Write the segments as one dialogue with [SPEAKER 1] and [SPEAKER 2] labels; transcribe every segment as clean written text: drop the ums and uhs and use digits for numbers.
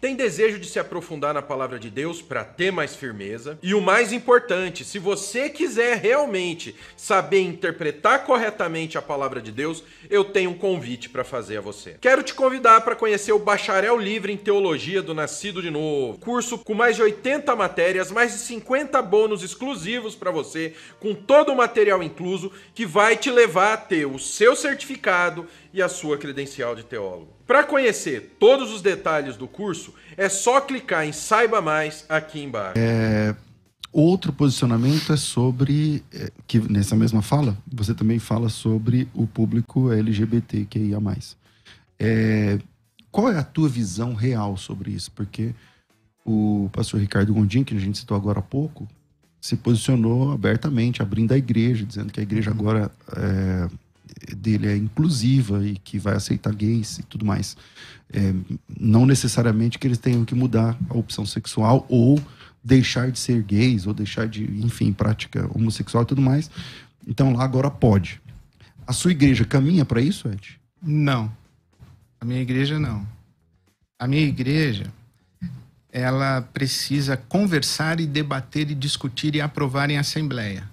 [SPEAKER 1] Tem desejo de se aprofundar na palavra de Deus para ter mais firmeza? E o mais importante, se você quiser realmente saber interpretar corretamente a palavra de Deus, eu tenho um convite para fazer a você. Quero te convidar para conhecer o Bacharel Livre em Teologia do Nascido de Novo. Curso com mais de 80 matérias, mais de 50 bônus exclusivos para você, com todo o material incluso, que vai te levar a ter o seu certificado e a sua credencial de teólogo. Para conhecer todos os detalhes do curso, é só clicar em Saiba Mais aqui embaixo.
[SPEAKER 2] Outro posicionamento é sobre, que nessa mesma fala, você também fala sobre o público LGBTQIA+. Qual é a tua visão real sobre isso? Porque o pastor Ricardo Gondim, que a gente citou agora há pouco, se posicionou abertamente, abrindo a igreja, dizendo que a igreja agora dele é inclusiva e que vai aceitar gays e tudo mais. Não necessariamente que eles tenham que mudar a opção sexual ou deixar de ser gays ou deixar de, enfim, prática homossexual e tudo mais. Então lá agora pode. A sua igreja caminha para isso, Ed?
[SPEAKER 3] Não. A minha igreja não. A minha igreja, ela precisa conversar e debater e discutir e aprovar em assembleia.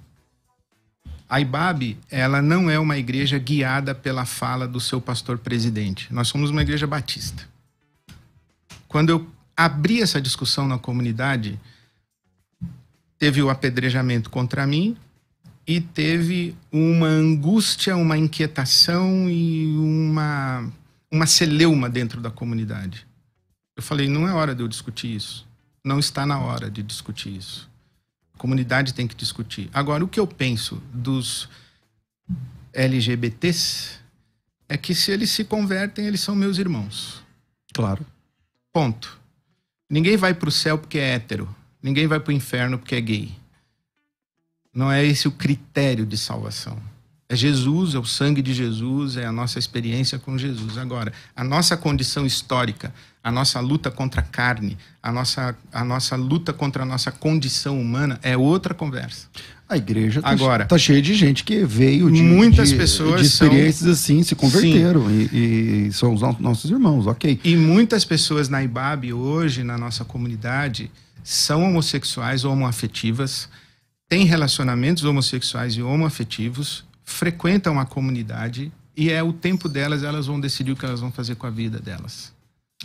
[SPEAKER 3] A IBAB, ela não é uma igreja guiada pela fala do seu pastor presidente. Nós somos uma igreja batista. Quando eu abri essa discussão na comunidade, teve o apedrejamento contra mim e teve uma angústia, uma inquietação e uma celeuma dentro da comunidade. Eu falei, não é hora de eu discutir isso. Não está na hora de discutir isso. A comunidade tem que discutir. Agora, o que eu penso dos LGBTs é que se eles se convertem, eles são meus irmãos.
[SPEAKER 2] Claro.
[SPEAKER 3] Ponto. Ninguém vai para o céu porque é hétero. Ninguém vai para o inferno porque é gay. Não é esse o critério de salvação. É Jesus, é o sangue de Jesus, é a nossa experiência com Jesus. Agora, a nossa condição histórica, a nossa luta contra a carne, a nossa luta contra a nossa condição humana é outra conversa.
[SPEAKER 2] A igreja tá cheia de gente que veio de experiências assim, se converteram e são os nossos irmãos, ok.
[SPEAKER 3] E muitas pessoas na IBAB hoje, na nossa comunidade, são homossexuais ou homoafetivas, têm relacionamentos homossexuais e homoafetivos, frequentam a comunidade e é o tempo delas, elas vão decidir o que elas vão fazer com a vida delas.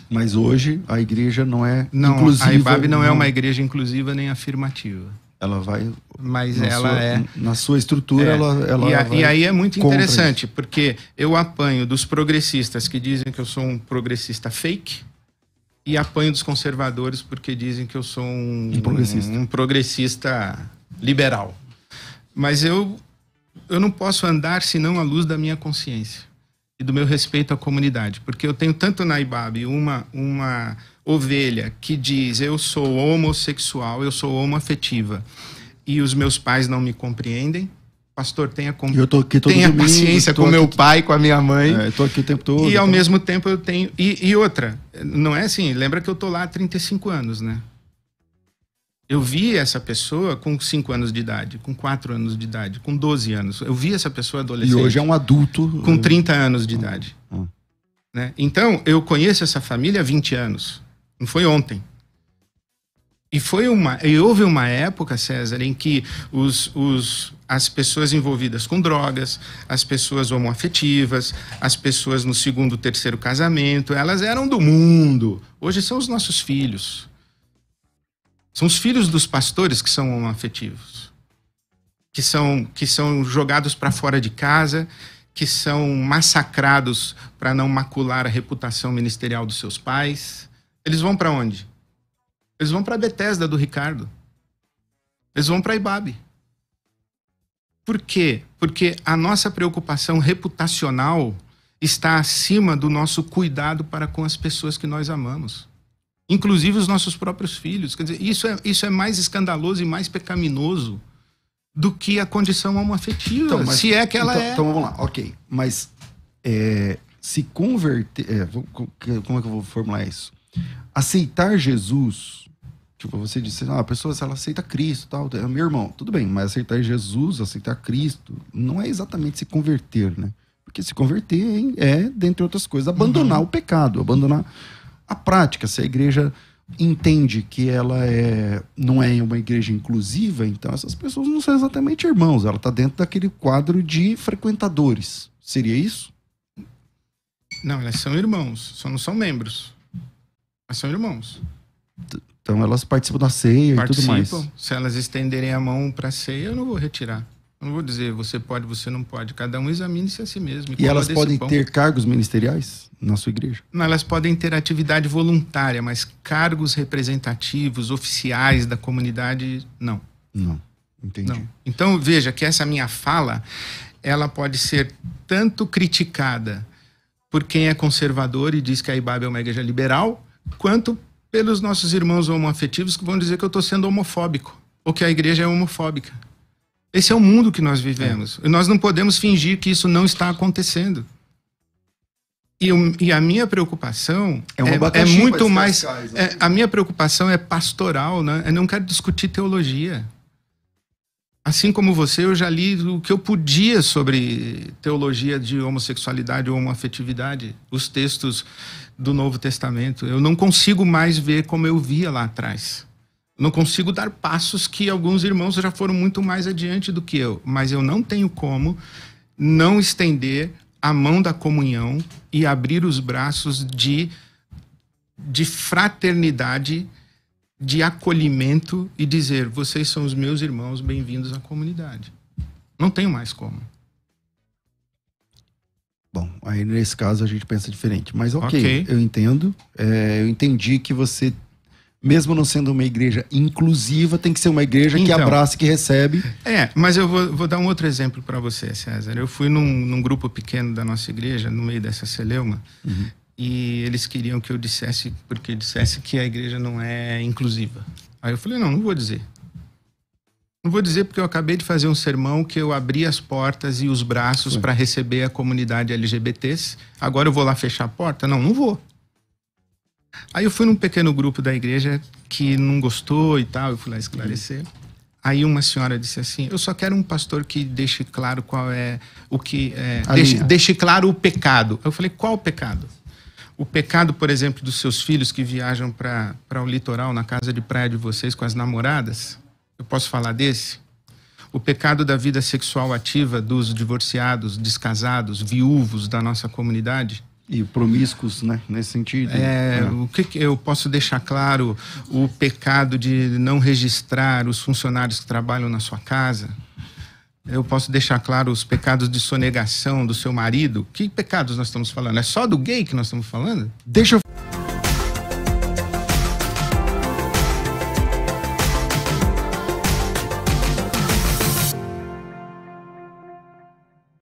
[SPEAKER 2] Mas hoje a igreja não é inclusiva.
[SPEAKER 3] A IBAB não é uma igreja inclusiva nem afirmativa.
[SPEAKER 2] Ela vai...
[SPEAKER 3] Mas ela
[SPEAKER 2] na sua estrutura, ela
[SPEAKER 3] e aí é muito interessante, porque eu apanho dos progressistas que dizem que eu sou um progressista fake e apanho dos conservadores porque dizem que eu sou um progressista liberal. Mas eu não posso andar senão à luz da minha consciência e do meu respeito à comunidade, porque eu tenho tanto na IBAB uma ovelha que diz eu sou homossexual, eu sou homoafetiva e os meus pais não me compreendem. Pastor, tenha paciência com meu pai, com a minha mãe.
[SPEAKER 2] Eu tô aqui o tempo todo.
[SPEAKER 3] E ao mesmo tempo eu tenho... E outra, não é assim, lembra que eu tô lá há 35 anos, né? Eu vi essa pessoa com 5 anos de idade, com 4 anos de idade, com 12 anos. Eu vi essa pessoa adolescente.
[SPEAKER 2] E hoje é um adulto.
[SPEAKER 3] Com 30 anos de idade. Né? Então, eu conheço essa família há 20 anos. Não foi ontem. E houve uma época, César, em que as pessoas envolvidas com drogas, as pessoas homoafetivas, as pessoas no 2º, 3º casamento, elas eram do mundo. Hoje são os nossos filhos. São os filhos dos pastores que são homoafetivos, que são jogados para fora de casa, que são massacrados para não macular a reputação ministerial dos seus pais. Eles vão para onde? Eles vão para a Bethesda do Ricardo. Eles vão para a IBAB. Por quê? Porque a nossa preocupação reputacional está acima do nosso cuidado para com as pessoas que nós amamos. Inclusive os nossos próprios filhos. Quer dizer, isso é mais escandaloso e mais pecaminoso do que a condição homoafetiva,
[SPEAKER 2] então,
[SPEAKER 3] se é que ela é.
[SPEAKER 2] Então vamos lá, ok. Mas se converter... como é que eu vou formular isso? Aceitar Jesus... Tipo, você disse, a pessoa, se ela aceita Cristo, tal, meu irmão, tudo bem, mas aceitar Jesus, aceitar Cristo, não é exatamente se converter, né? Porque se converter é, dentre outras coisas, abandonar o pecado, abandonar A prática, se a igreja entende que ela não é uma igreja inclusiva, então essas pessoas não são exatamente irmãos, ela está dentro daquele quadro de frequentadores. Seria isso?
[SPEAKER 3] Não, elas são irmãos, só não são membros. Mas são irmãos.
[SPEAKER 2] Então elas participam da ceia e tudo mais.
[SPEAKER 3] Se elas estenderem a mão para a ceia, eu não vou retirar. Eu não vou dizer você pode, você não pode. Cada um examine-se a si mesmo.
[SPEAKER 2] E elas podem ter cargos ministeriais na sua igreja?
[SPEAKER 3] Não, elas podem ter atividade voluntária, mas cargos representativos, oficiais da comunidade, não.
[SPEAKER 2] Não, entendi.
[SPEAKER 3] Não. Então, veja que essa minha fala, ela pode ser tanto criticada por quem é conservador e diz que a IBAB é uma igreja liberal, quanto pelos nossos irmãos homoafetivos que vão dizer que eu estou sendo homofóbico, ou que a igreja é homofóbica. Esse é o mundo que nós vivemos. E nós não podemos fingir que isso não está acontecendo. E a minha preocupação é muito mais... a minha preocupação é pastoral, né? Eu não quero discutir teologia. Assim como você, eu já li o que eu podia sobre teologia de homossexualidade ou homoafetividade, os textos do Novo Testamento. Eu não consigo mais ver como eu via lá atrás. Não consigo dar passos que alguns irmãos já foram muito mais adiante do que eu. Mas eu não tenho como não estender a mão da comunhão e abrir os braços de fraternidade, de acolhimento e dizer, vocês são os meus irmãos, bem-vindos à comunidade. Não tenho mais como.
[SPEAKER 2] Bom, aí nesse caso a gente pensa diferente. Mas ok. Eu entendo. Eu entendi que você, mesmo não sendo uma igreja inclusiva, tem que ser uma igreja que abraça, que recebe.
[SPEAKER 3] Mas eu vou dar um outro exemplo para você, César. Eu fui num grupo pequeno da nossa igreja, no meio dessa celeuma, e eles queriam que eu dissesse que a igreja não é inclusiva. Aí eu falei, não vou dizer. Não vou dizer porque eu acabei de fazer um sermão que eu abri as portas e os braços para receber a comunidade LGBTs. Agora eu vou lá fechar a porta? Não vou. Aí eu fui num pequeno grupo da igreja que não gostou e tal, eu fui lá esclarecer. Aí uma senhora disse assim, eu só quero um pastor que deixe claro qual é o que... deixe claro o pecado. Eu falei, qual o pecado? O pecado, por exemplo, dos seus filhos que viajam para o litoral, na casa de praia de vocês com as namoradas? Eu posso falar desse? O pecado da vida sexual ativa dos divorciados, descasados, viúvos da nossa comunidade?
[SPEAKER 2] E promíscuos, né? Nesse sentido.
[SPEAKER 3] O que eu posso deixar claro? O pecado de não registrar os funcionários que trabalham na sua casa? Eu posso deixar claro os pecados de sonegação do seu marido? Que pecados nós estamos falando? É só do gay que nós estamos falando?
[SPEAKER 2] Deixa eu...